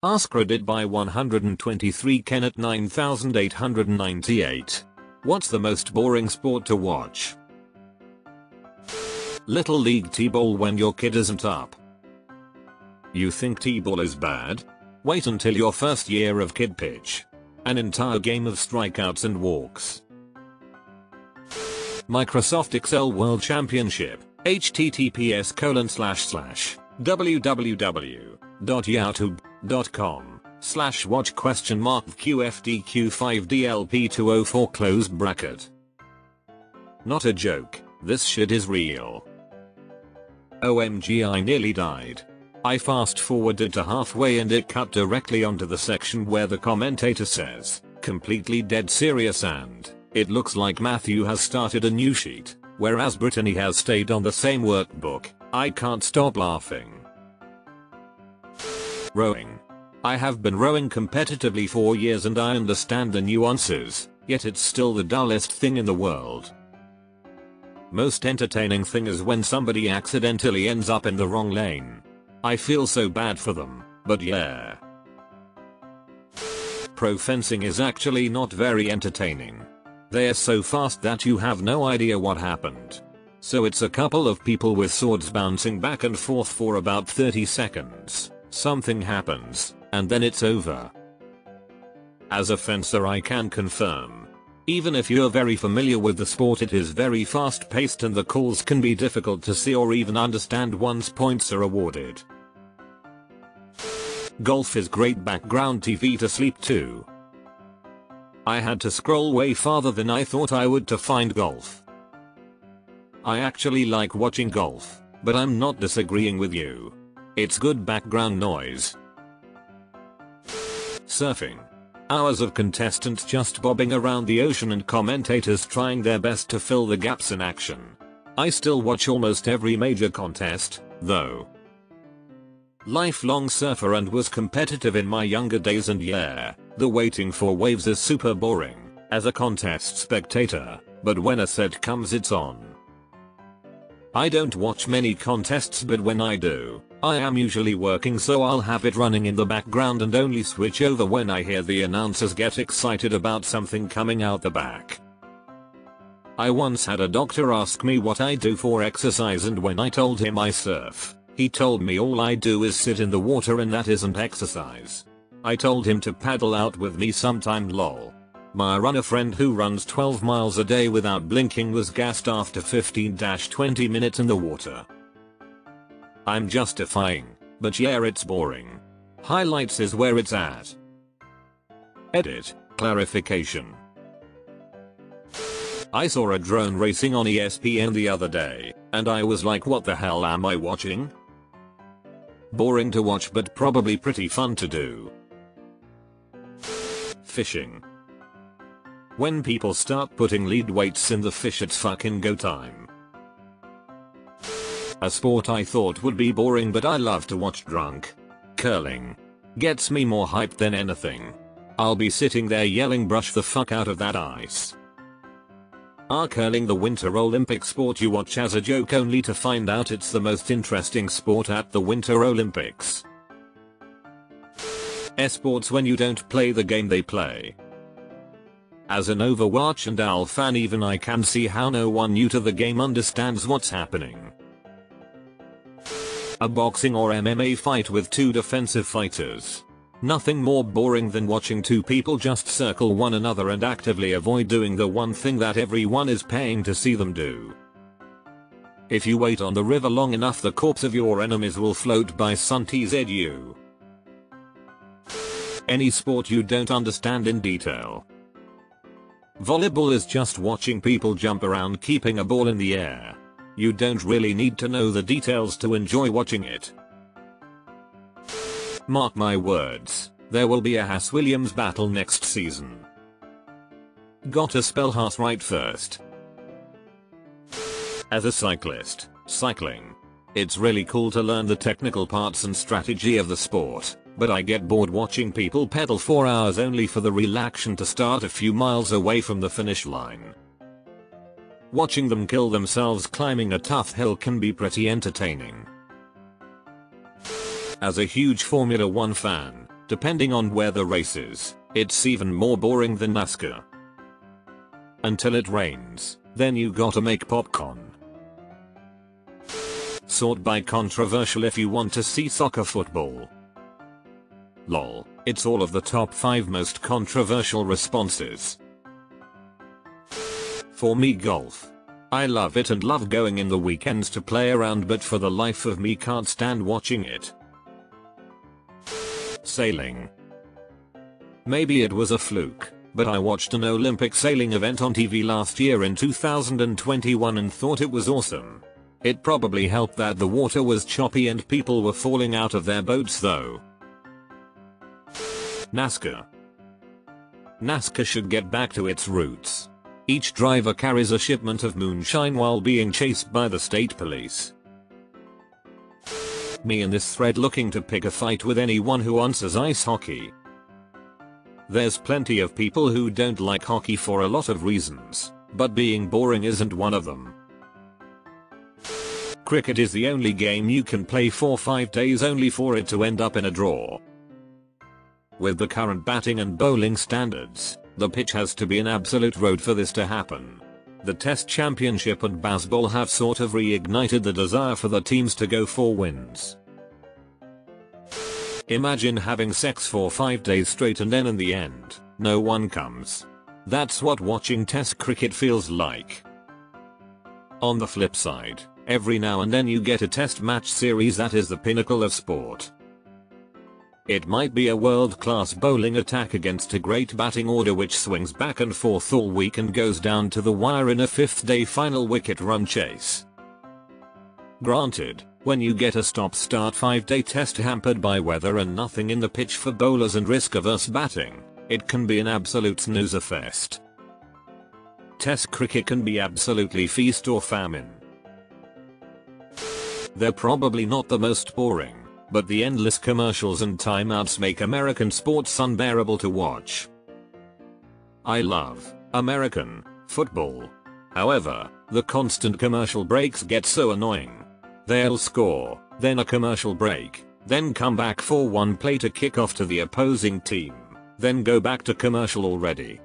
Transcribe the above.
AskReddit by 123 Ken at 9898. What's the most boring sport to watch? Little League T-ball when your kid isn't up. You think T-ball is bad? Wait until your first year of kid pitch. An entire game of strikeouts and walks. Microsoft Excel World Championship. https://www.youtube.com/watch?QFDQ5DLP204 Not a joke, this shit is real. OMG, I nearly died. I fast forwarded to halfway and it cut directly onto the section where the commentator says, completely dead serious, and it looks like Matthew has started a new sheet, whereas Brittany has stayed on the same workbook. I can't stop laughing. Rowing. I have been rowing competitively for years and I understand the nuances, yet it's still the dullest thing in the world. Most entertaining thing is when somebody accidentally ends up in the wrong lane. I feel so bad for them, but yeah. Pro fencing is actually not very entertaining. They are so fast that you have no idea what happened. So it's a couple of people with swords bouncing back and forth for about 30 seconds. Something happens, and then it's over. As a fencer, I can confirm. Even if you're very familiar with the sport, it is very fast paced and the calls can be difficult to see or even understand once points are awarded. Golf is great background TV to sleep to. I had to scroll way farther than I thought I would to find golf. I actually like watching golf, but I'm not disagreeing with you. It's good background noise. Surfing. Hours of contestants just bobbing around the ocean and commentators trying their best to fill the gaps in action. I still watch almost every major contest, though. Lifelong surfer and was competitive in my younger days, and yeah, the waiting for waves is super boring, as a contest spectator, but when a set comes it's on. I don't watch many contests, but when I do, I am usually working, so I'll have it running in the background and only switch over when I hear the announcers get excited about something coming out the back. I once had a doctor ask me what I do for exercise, and when I told him I surf, he told me all I do is sit in the water and that isn't exercise. I told him to paddle out with me sometime, lol. My runner friend who runs 12 miles a day without blinking was gassed after 15-20 minutes in the water. I'm justifying, but yeah, it's boring. Highlights is where it's at. Edit, clarification. I saw a drone racing on ESPN the other day, and I was like, what the hell am I watching? Boring to watch but probably pretty fun to do. Fishing. When people start putting lead weights in the fish, it's fucking go time. A sport I thought would be boring but I love to watch drunk. Curling. Gets me more hyped than anything. I'll be sitting there yelling, brush the fuck out of that ice. Curling, the Winter Olympic sport you watch as a joke only to find out it's the most interesting sport at the Winter Olympics. Esports, when you don't play the game they play. As an Overwatch and AL fan, even I can see how no one new to the game understands what's happening. A boxing or MMA fight with two defensive fighters. Nothing more boring than watching two people just circle one another and actively avoid doing the one thing that everyone is paying to see them do. If you wait on the river long enough, the corpse of your enemies will float by. TZU. Any sport you don't understand in detail. Volleyball is just watching people jump around keeping a ball in the air. You don't really need to know the details to enjoy watching it. Mark my words, there will be a Haas-Williams battle next season. Gotta spell Haas right first. As a cyclist, cycling. It's really cool to learn the technical parts and strategy of the sport, but I get bored watching people pedal for hours only for the real action to start a few miles away from the finish line. Watching them kill themselves climbing a tough hill can be pretty entertaining. As a huge Formula 1 fan, Depending on where the race is, it's even more boring than NASCAR. Until it rains, then you gotta make popcorn. Sort by controversial if you want to see soccer football. Lol, it's all of the top 5 most controversial responses. For me, golf. I love it and love going in the weekends to play around, but for the life of me can't stand watching it. Sailing. Maybe it was a fluke, but I watched an Olympic sailing event on TV last year in 2021 and thought it was awesome. It probably helped that the water was choppy and people were falling out of their boats though. NASCAR. NASCAR should get back to its roots. Each driver carries a shipment of moonshine while being chased by the state police. Me in this thread looking to pick a fight with anyone who answers ice hockey. There's plenty of people who don't like hockey for a lot of reasons, but being boring isn't one of them. Cricket is the only game you can play for 5 days only for it to end up in a draw. With the current batting and bowling standards, the pitch has to be an absolute road for this to happen. The Test Championship and baseball have sort of reignited the desire for the teams to go for wins. Imagine having sex for 5 days straight and then in the end, no one comes. That's what watching Test cricket feels like. On the flip side, every now and then you get a Test match series that is the pinnacle of sport. It might be a world-class bowling attack against a great batting order which swings back and forth all week and goes down to the wire in a 5th-day final wicket run chase. Granted, when you get a stop-start 5-day test hampered by weather and nothing in the pitch for bowlers and risk-averse batting, it can be an absolute snoozer fest. Test cricket can be absolutely feast or famine. They're probably not the most boring, but the endless commercials and timeouts make American sports unbearable to watch. I love American football. However, the constant commercial breaks get so annoying. They'll score, then a commercial break, then come back for one play to kick off to the opposing team, then go back to commercial already.